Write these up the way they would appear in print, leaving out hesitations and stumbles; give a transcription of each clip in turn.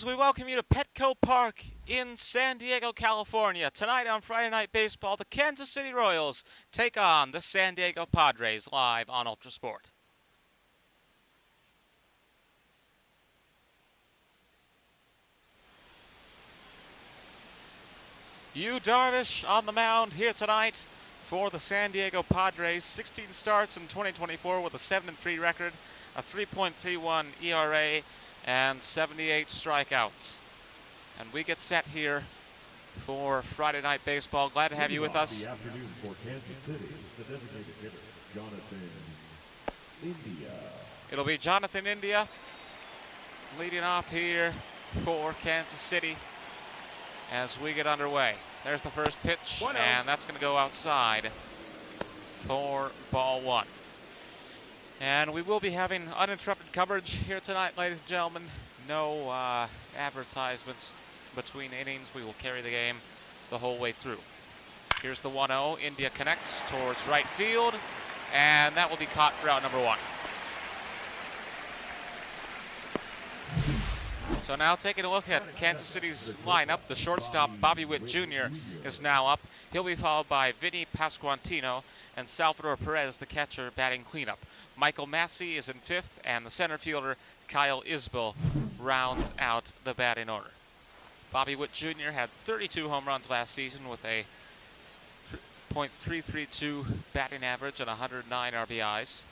we welcome you to Petco Park in San Diego, California. Tonight on Friday Night Baseball, the Kansas City Royals take on the San Diego Padres live on ULTRASPORT. Darvish on the mound here tonight for the San Diego Padres. 16 starts in 2024 with a 7-3 record, a 3.31 ERA, and 78 strikeouts. And we get set here for Friday Night Baseball. Glad to have you with us. The afternoon for Kansas City, the designated hitter, Jonathan India. It'll be Jonathan India leading off here for Kansas City as we get underway. There's the first pitch, and that's going to go outside for ball one. And we will be having uninterrupted coverage here tonight, ladies and gentlemen. No advertisements between innings. We will carry the game the whole way through. Here's the 1-0. India connects towards right field, and that will be caught for out number one. So now taking a look at Kansas City's lineup, the shortstop Bobby Witt Jr. is now up. He'll be followed by Vinny Pasquantino and Salvador Perez, the catcher, batting cleanup. Michael Massey is in fifth, and the center fielder Kyle Isbell rounds out the batting order. Bobby Witt Jr. had 32 home runs last season with a .332 batting average and 109 RBIs.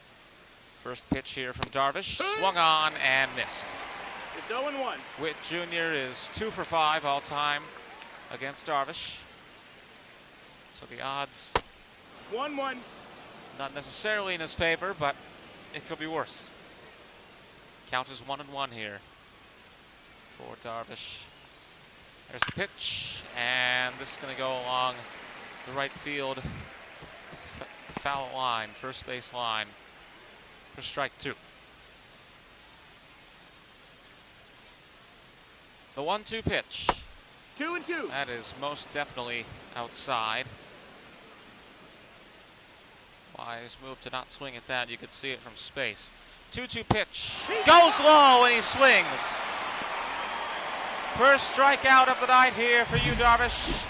First pitch here from Darvish, swung on and missed. It's 0-1. Witt Jr. is 2 for 5 all time against Darvish. So the odds 1-1. not necessarily in his favor, but it could be worse. Count is 1-1 here for Darvish. There's the pitch, and this is going to go along the right field foul line, first base line for strike two. The 1-2 pitch. 2-2. That is most definitely outside. Wise move to not swing at that. You could see it from space. 2-2 pitch. Goes low and he swings. First strikeout of the night here for Darvish.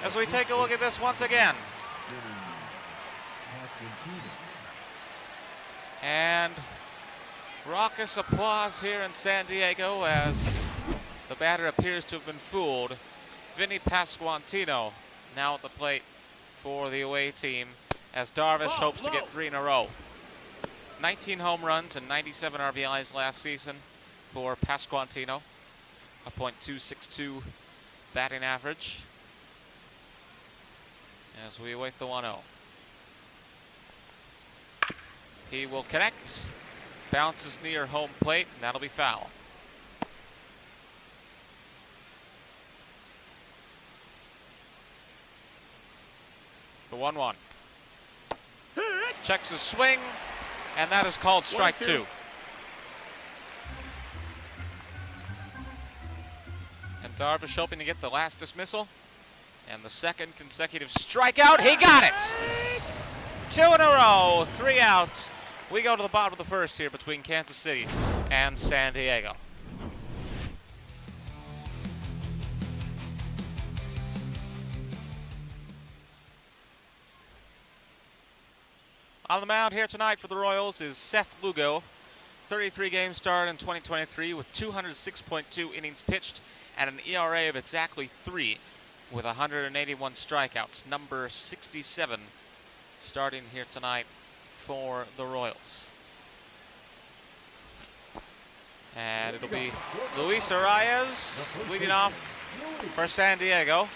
As we take a look at this once again. And raucous applause here in San Diego as the batter appears to have been fooled. Vinny Pasquantino now at the plate for the away team as Darvish hopes to get 3 in a row. 19 home runs and 97 RBIs last season for Pasquantino. A .262 batting average as we await the 1-0. He will connect, bounces near home plate, and that'll be foul. The 1-1. Checks his swing, and that is called strike two. And Darvish hoping to get the last dismissal. And the second consecutive strikeout, he got it! 2 in a row, 3 outs. We go to the bottom of the first here between Kansas City and San Diego. On the mound here tonight for the Royals is Seth Lugo. 33 games started in 2023 with 206.2 innings pitched and an ERA of exactly 3 with 181 strikeouts. Number 67 starting here tonight for the Royals. And it'll be Luis Arias leading off for San Diego.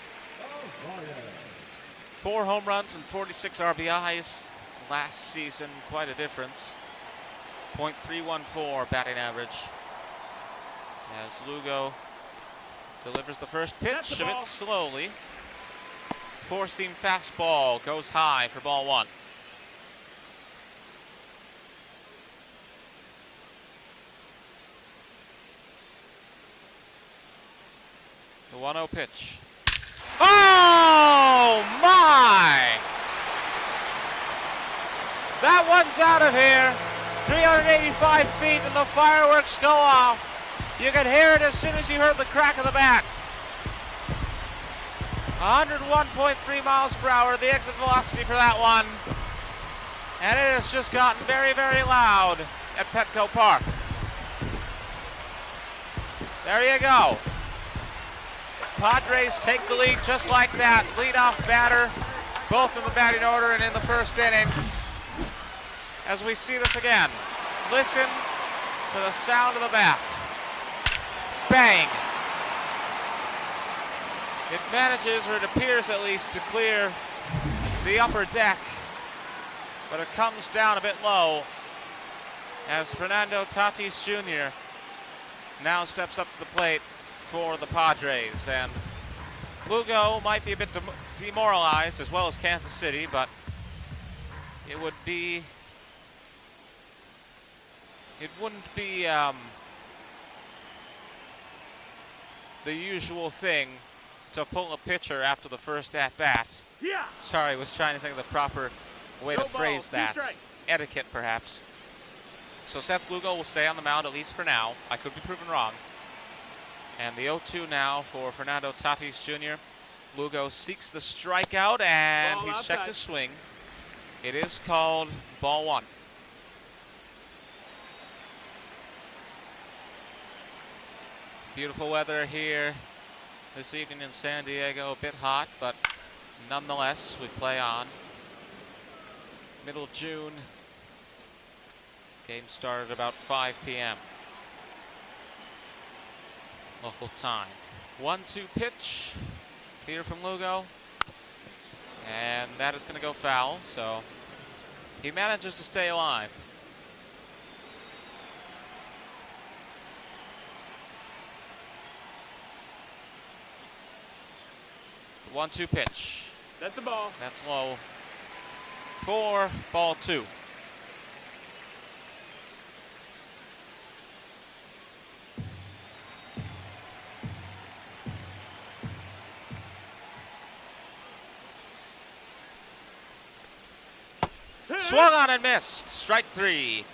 4 home runs and 46 RBIs. Last season, quite a difference. .314 batting average. As Lugo delivers the first pitch of it slowly. 4-seam fastball goes high for ball one. The 1-0 pitch. Oh my! That one's out of here. 385 feet and the fireworks go off. You could hear it as soon as you heard the crack of the bat. 101.3 miles per hour, the exit velocity for that one. And it has just gotten very, very loud at Petco Park. There you go. Padres take the lead just like that. Leadoff batter, both in the batting order and in the first inning. As we see this again, listen to the sound of the bat. Bang! It manages, or it appears at least, to clear the upper deck, but it comes down a bit low as Fernando Tatis Jr. now steps up to the plate for the Padres. And Lugo might be a bit demoralized, as well as Kansas City, but it wouldn't be the usual thing to pull a pitcher after the first at-bat. Yeah. Sorry, I was trying to think of the proper way No to phrase ball, 2 that. strikes. Etiquette, perhaps. So Seth Lugo will stay on the mound, at least for now. I could be proven wrong. And the 0-2 now for Fernando Tatis Jr. Lugo seeks the strikeout, and Ball he's outside. checked his swing. It is called ball 1. Beautiful weather here this evening in San Diego. A bit hot, but nonetheless, we play on. Middle of June. Game started about 5 p.m. local time. 1-2 pitch here from Lugo. And that is going to go foul, so he manages to stay alive. The 1-2 pitch. That's a ball. That's low. 4, ball 2. Swung on and missed. Strike 3.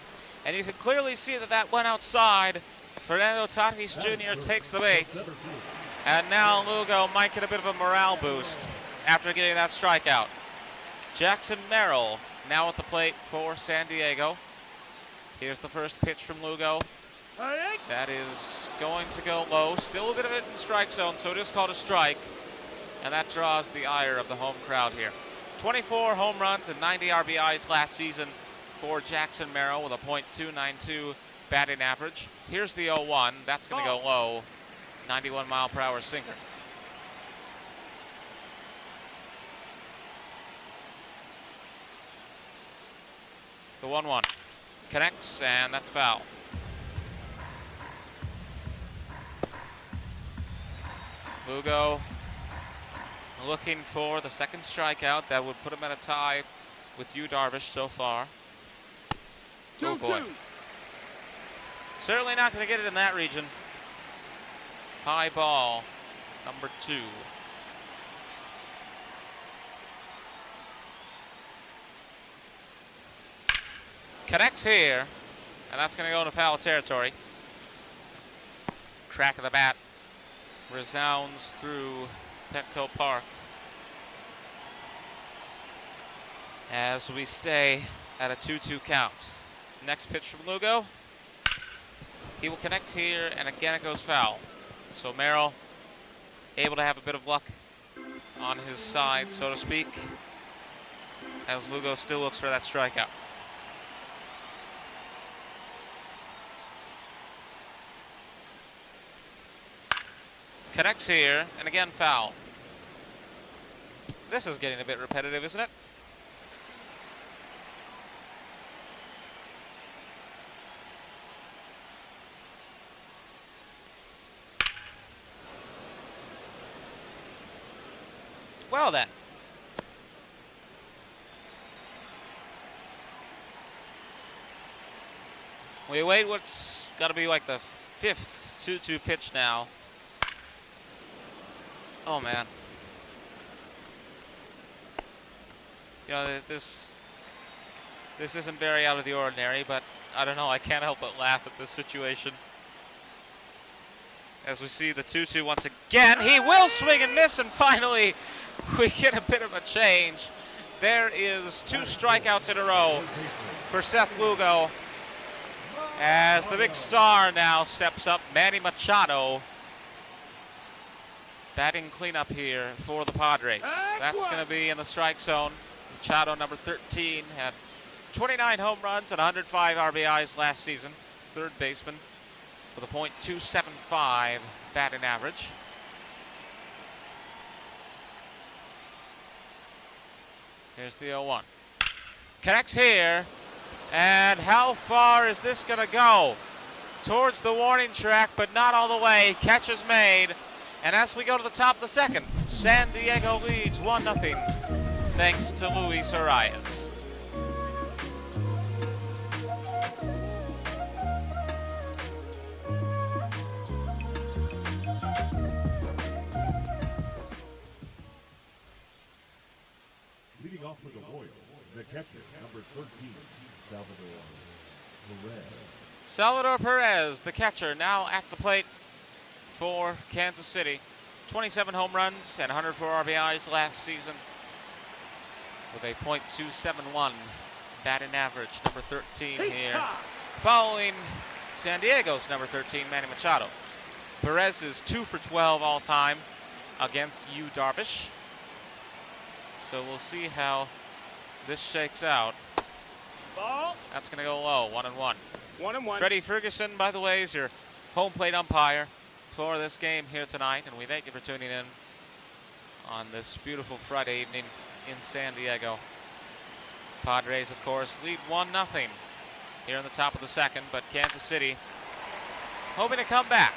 And you can clearly see that that went outside. Fernando Tatis Jr. takes the bait. And now Lugo might get a bit of a morale boost after getting that strikeout. Jackson Merrill now at the plate for San Diego. Here's the first pitch from Lugo. That is going to go low. Still a bit of it in the strike zone, so it is called a strike. And that draws the ire of the home crowd here. 24 home runs and 90 RBIs last season for Jackson Merrill with a .292 batting average. Here's the 0-1. That's going to go low. 91 mile per hour sinker. The 1-1 connects, and that's foul. Lugo looking for the second strikeout. That would put him at a tie with Darvish so far. Oh boy. 2-2. Certainly not going to get it in that region. High ball, number 2. Connects here, and that's going to go into foul territory. Crack of the bat resounds through Petco Park as we stay at a 2-2 count. Next pitch from Lugo. He will connect here, and again it goes foul. So Merrill able to have a bit of luck on his side, so to speak, as Lugo still looks for that strikeout. Connects here, and again foul. This is getting a bit repetitive, isn't it? Well then. We wait what's got to be like the 5th 2-2 pitch now. Oh man. You know, this isn't very out of the ordinary, but I don't know, I can't help but laugh at this situation. as we see the 2-2 once again. He will swing and miss, and finally we get a bit of a change. There is 2 strikeouts in a row for Seth Lugo, as the big star now steps up, Manny Machado. Batting cleanup here for the Padres. That's going to be in the strike zone. Machado, number 13, had 29 home runs and 105 RBIs last season. Third baseman with a .275 batting average. Here's the 0-1. Connects here. And how far is this going to go? Towards the warning track, but not all the way. Catch is made. And as we go to the top of the second, San Diego leads 1-0 thanks to Luis Arias. Leading off with the Royals, the catcher, number 13, Salvador Perez. Salvador Perez, the catcher, now at the plate for Kansas City. 27 home runs and 104 RBIs last season, with a .271 batting average. Number 13 here, following San Diego's number 13, Manny Machado. Perez is 2 for 12 all time against Darvish. So we'll see how this shakes out. Ball. That's going to go low, 1-1. 1-1. Freddie Ferguson, by the way, is your home plate umpire for this game here tonight, and we thank you for tuning in on this beautiful Friday evening in San Diego. Padres, of course, lead 1-0 here in the top of the second, but Kansas City hoping to come back.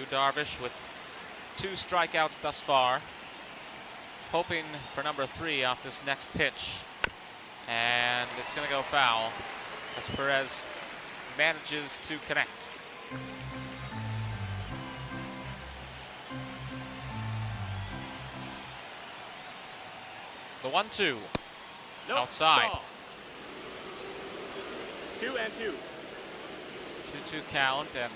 Darvish with 2 strikeouts thus far, hoping for number 3 off this next pitch, and it's going to go foul as Perez manages to connect. The 1-2 outside. Ball. 2-2. 2-2 count, and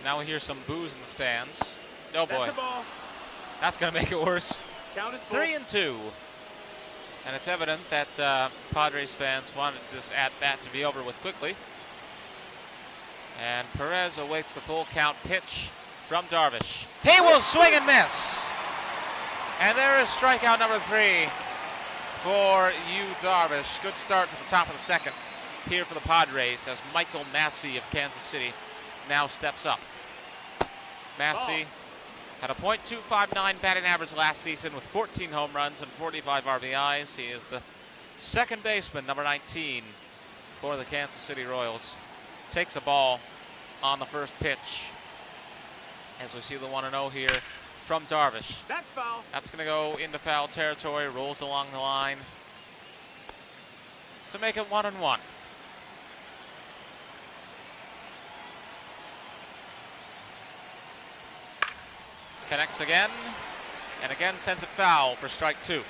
now we hear some boos in the stands. Oh boy, That's a ball. that's going to make it worse. Count is full. 3-2. And it's evident that Padres fans wanted this at-bat to be over with quickly. And Perez awaits the full count pitch from Darvish. He will swing and miss. And there is strikeout number 3 for Darvish. Good start to the top of the second here for the Padres as Michael Massey of Kansas City now steps up. Massey had a .259 batting average last season with 14 home runs and 45 RBIs. He is the second baseman, number 19, for the Kansas City Royals. Takes a ball on the first pitch as we see the 1-0 here from Darvish. That's foul. That's going to go into foul territory, rolls along the line to make it 1-1. Connects again, and again sends it foul for strike 2.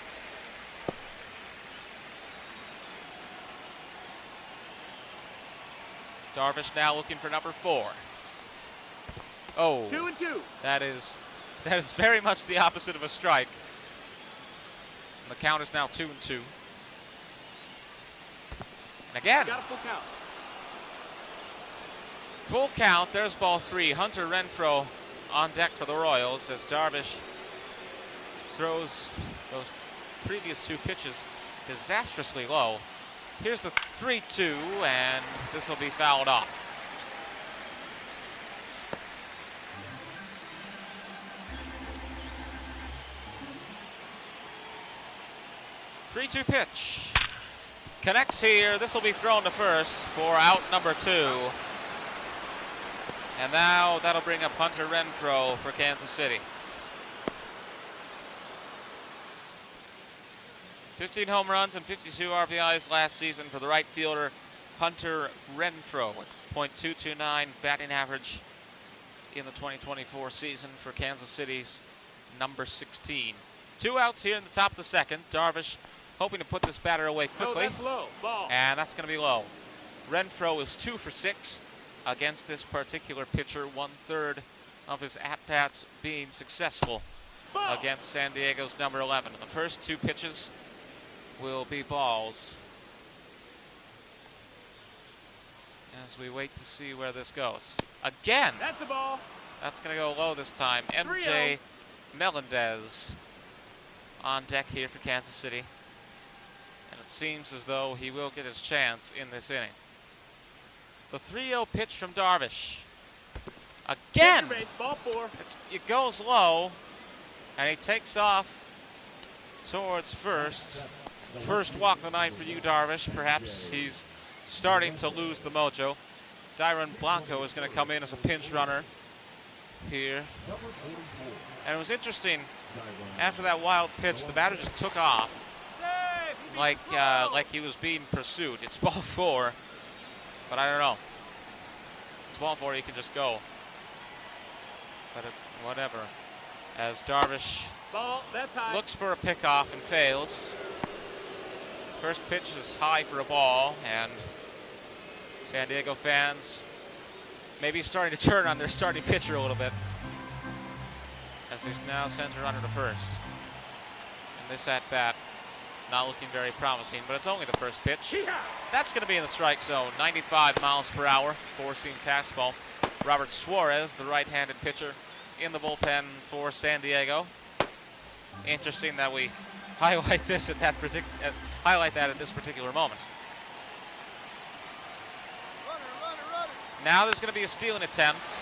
Darvish now looking for number 4. Oh, 2-2. that is very much the opposite of a strike. And the count is now 2-2. And again, Got a full count. full count. There's ball 3. Hunter Renfroe on deck for the Royals as Darvish throws those previous 2 pitches disastrously low. Here's the 3-2, and this will be fouled off. Three-two pitch. Connects here. This will be thrown to first for out number 2. And now that'll bring up Hunter Renfroe for Kansas City. 15 home runs and 52 RBIs last season for the right fielder Hunter Renfroe, with .229 batting average in the 2024 season for Kansas City's number 16. 2 outs here in the top of the second. Darvish hoping to put this batter away quickly. No, that's low. Ball. And that's going to be low. Renfroe is 2 for 6 against this particular pitcher, 1/3 of his at-bats being successful Ball. against San Diego's number 11. And the first 2 pitches will be balls as we wait to see where this goes. Again, That's a ball. that's going to go low this time. MJ Melendez on deck here for Kansas City. And it seems as though he will get his chance in this inning. The 3-0 pitch from Darvish. Again! Base, ball 4. It goes low, and he takes off towards first. First walk of the night for you, Darvish. Perhaps he's starting to lose the mojo. Dyron Blanco is going to come in as a pinch runner here. And it was interesting, after that wild pitch, the batter just took off like he was being pursued. It's ball 4, but I don't know. It's ball 4, you can just go. But whatever. As Darvish Ball, that's high. looks for a pickoff and fails. First pitch is high for a ball, and San Diego fans maybe starting to turn on their starting pitcher a little bit, as he's now sent a runner to first. And this at bat not looking very promising, but it's only the first pitch. That's going to be in the strike zone. 95 miles per hour, 4-seam fastball. Robert Suarez, the right-handed pitcher, in the bullpen for San Diego. Interesting that we highlight this at that at this particular moment. Runner. Now there's going to be a stealing attempt,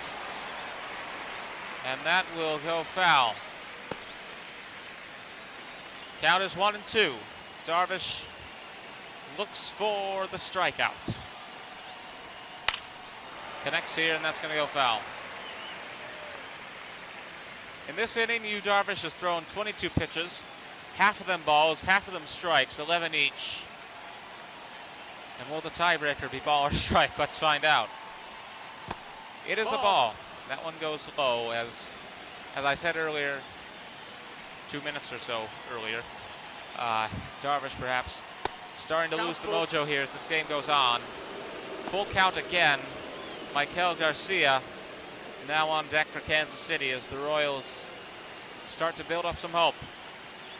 and that will go foul. Count is 1-2. Darvish looks for the strikeout. Connects here, and that's going to go foul. In this inning, Yu Darvish has thrown 22 pitches, half of them balls, half of them strikes, 11 each. And will the tiebreaker be ball or strike? Let's find out. It is a ball. That one goes low, as I said earlier, 2 minutes or so earlier. Darvish perhaps starting to lose the mojo here as this game goes on. Full count again. Michael Garcia now on deck for Kansas City as the Royals start to build up some hope.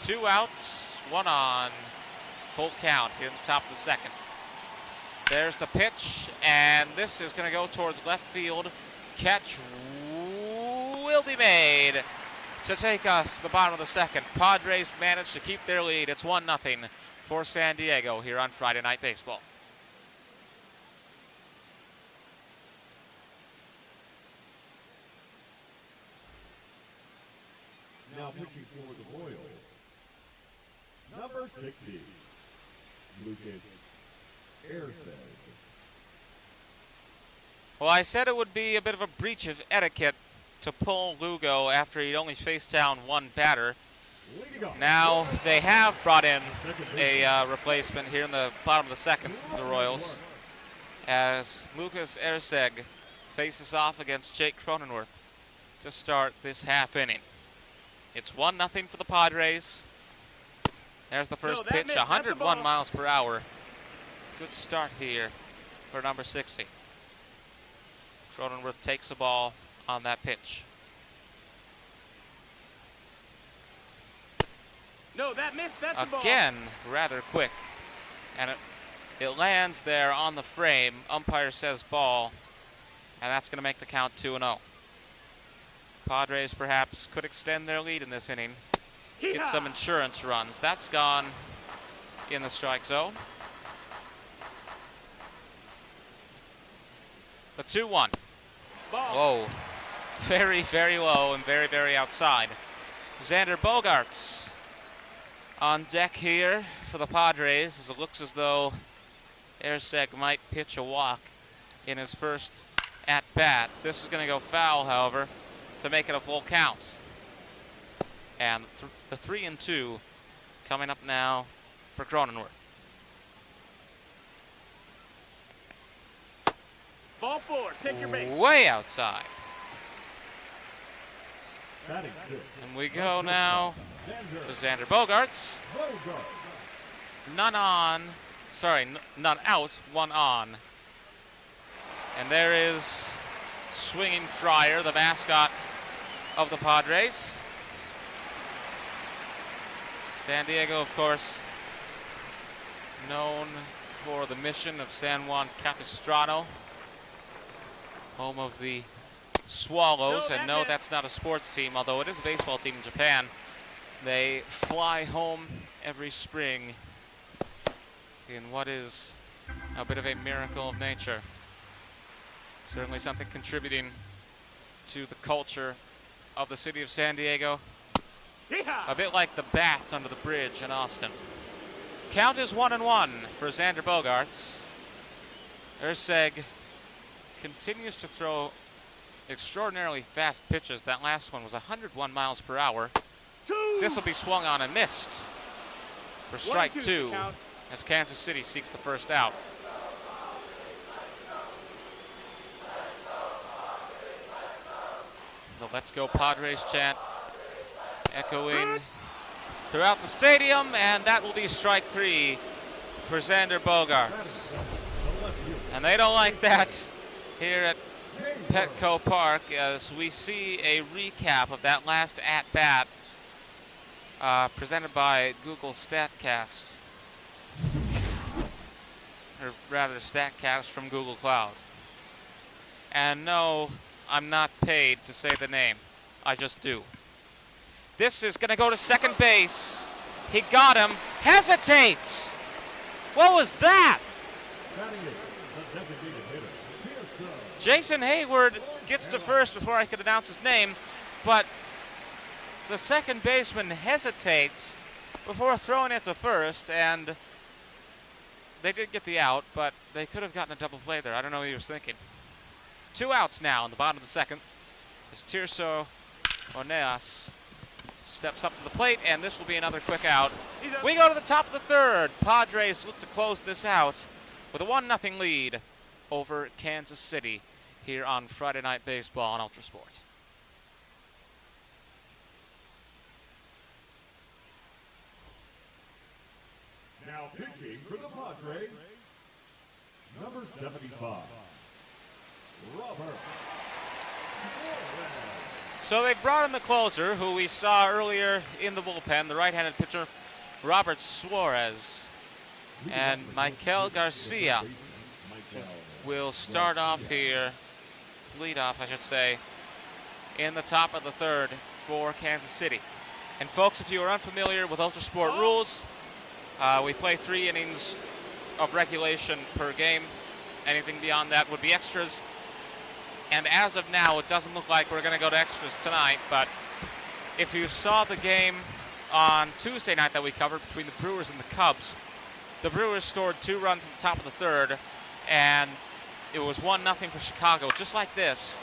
2 outs, 1 on. Full count here in the top of the second. There's the pitch, and this is going to go towards left field. Catch will be made to take us to the bottom of the second. Padres managed to keep their lead. It's 1-0 for San Diego here on Friday Night Baseball. Now pitching for the Royals, number 60, Lucas Erceg. Well, I said it would be a bit of a breach of etiquette to pull Lugo after he'd only faced down 1 batter. Now they have brought in a replacement here in the bottom of the second for the Royals, as Lucas Erceg faces off against Jake Cronenworth to start this half inning. It's 1-0 for the Padres. There's the first pitch, 101 miles per hour. Good start here for number 60. Cronenworth takes the ball on that pitch. No, that missed. That's a ball. Again, rather quick. And it lands there on the frame. Umpire says ball. And that's going to make the count 2-0. Padres perhaps could extend their lead in this inning. Get some insurance runs. That's gone in the strike zone. The 2-1. Whoa. Very, very low and very, very outside. Xander Bogaerts on deck here for the Padres, as it looks as though Erceg might pitch a walk in his first at-bat. This is going to go foul, however, to make it a full count. And the 3-2 coming up now for Cronenworth. Ball 4, take your base. Way outside. And we go now to Xander Bogaerts. None out, 1 on. And there is Swinging Friar, the mascot of the Padres. San Diego, of course, known for the mission of San Juan Capistrano, home of the Swallows. And no, that's not a sports team, although it is a baseball team in Japan. They fly home every spring in what is a bit of a miracle of nature. Certainly something contributing to the culture of the city of San Diego. A bit like the bats under the bridge in Austin. Count is 1-1 for Xander Bogaerts. Erceg continues to throw extraordinarily fast pitches. That last one was 101 miles per hour. This will be swung on and missed for strike 2 as Kansas City seeks the first out. The Let's Go Padres chant echoing throughout the stadium, and that will be strike 3 for Xander Bogaerts. And they don't like that here at Petco Park, as we see a recap of that last at-bat presented by Google StatCast. Or rather, StatCast from Google Cloud. And no, I'm not paid to say the name. I just do. This is going to go to second base. He got him. Hesitates. What was that? Jason Hayward gets to first before I could announce his name, but the second baseman hesitates before throwing it to first, and they did get the out, but they could have gotten a double play there. I don't know what he was thinking. 2 outs now in the bottom of the second as Tirso Oneas steps up to the plate, and this will be another quick out. We go to the top of the third. Padres look to close this out with a 1-0 lead over Kansas City here on Friday Night Baseball on ULTRASPORT. Now pitching for the Padres, number 75, Robert. So they brought in the closer, who we saw earlier in the bullpen, the right-handed pitcher, Robert Suarez. And Michael Garcia will start off here, lead off, I should say, in the top of the third for Kansas City. And folks, if you are unfamiliar with ULTRASPORT rules, we play 3 innings of regulation per game. Anything beyond that would be extras. And as of now, it doesn't look like we're going to go to extras tonight, but if you saw the game on Tuesday night that we covered between the Brewers and the Cubs, the Brewers scored 2 runs in the top of the third, and it was 1-0 for Chicago, just like this.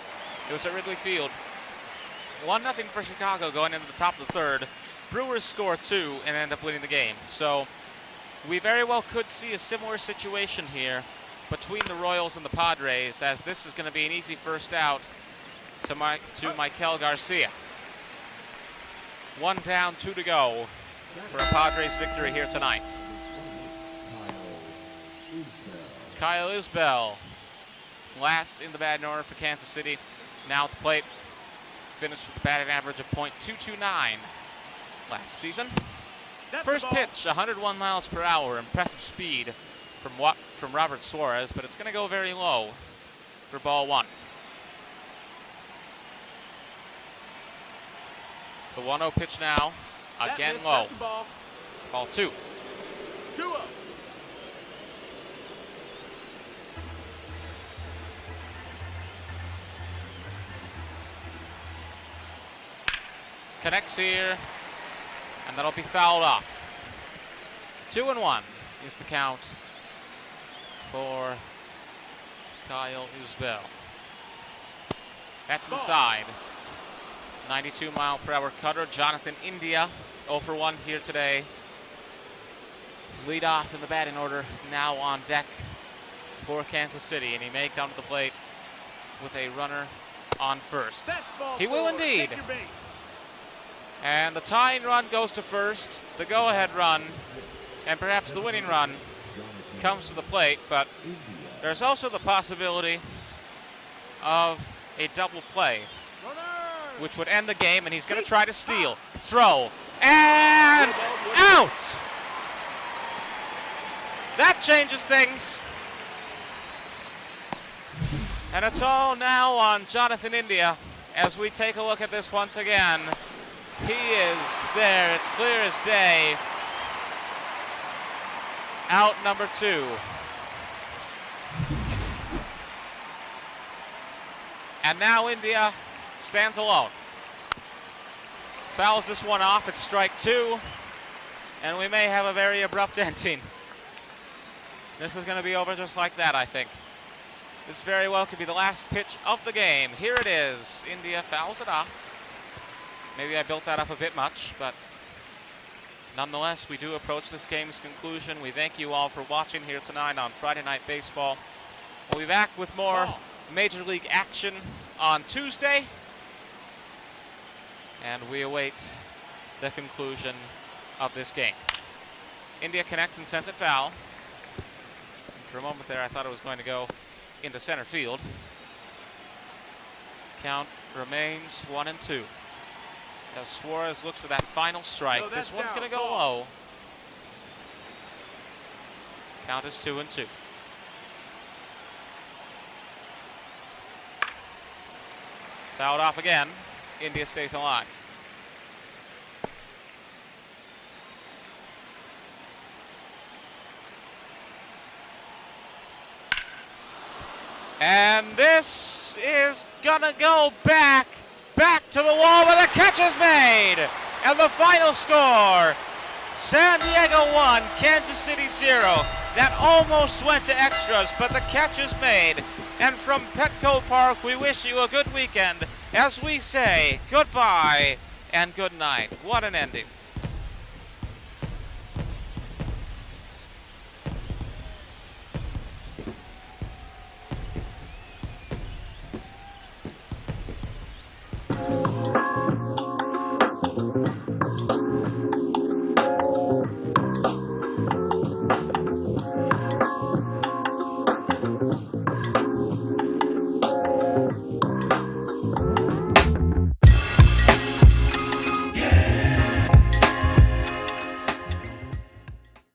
It was at Wrigley Field. 1-0 for Chicago going into the top of the third. Brewers score 2 and end up winning the game. So we very well could see a similar situation here between the Royals and the Padres, as this is going to be an easy first out to Michael Garcia. 1 down, 2 to go for a Padres victory here tonight. Kyle Isbell, last in the batting order for Kansas City, now at the plate. Finished with a batting average of .229 last season. First pitch, 101 miles per hour, impressive speed from Robert Suarez, but it's going to go very low for ball 1. The 1-0 pitch now, again low. Ball 2. 2-0. Connects here, and that'll be fouled off. 2-1 is the count for Kyle Isbell. That's inside. 92 mile per hour cutter. Jonathan India 0 for 1 here today. Lead off in the batting order now on deck for Kansas City, and he may come to the plate with a runner on first. He will indeed. And the tying run goes to first. The go-ahead run, and perhaps the winning run, comes to the plate, but there's also the possibility of a double play, Runner! which would end the game, and he's going to try to steal. Throw. And out! That changes things. And it's all now on Jonathan India as we take a look at this once again. He is there. It's clear as day. Out number 2. And now India stands alone. Fouls this one off. It's strike 2. And we may have a very abrupt ending. This is going to be over just like that, I think. This very well could be the last pitch of the game. Here it is. India fouls it off. Maybe I built that up a bit much, but nonetheless, we do approach this game's conclusion. We thank you all for watching here tonight on Friday Night Baseball. We'll be back with more Major League action on Tuesday. And we await the conclusion of this game. India connects and sends it foul. And for a moment there, I thought it was going to go into center field. Count remains 1-2. As Suarez looks for that final strike. No, this one's down. going to go low. Count is 2-2. Fouled off again. India stays alive. And this is gonna go back to the wall, but the catch is made. And the final score, San Diego 1, Kansas City 0. That almost went to extras, but the catch is made. And from Petco Park, we wish you a good weekend as we say goodbye and good night. What an ending.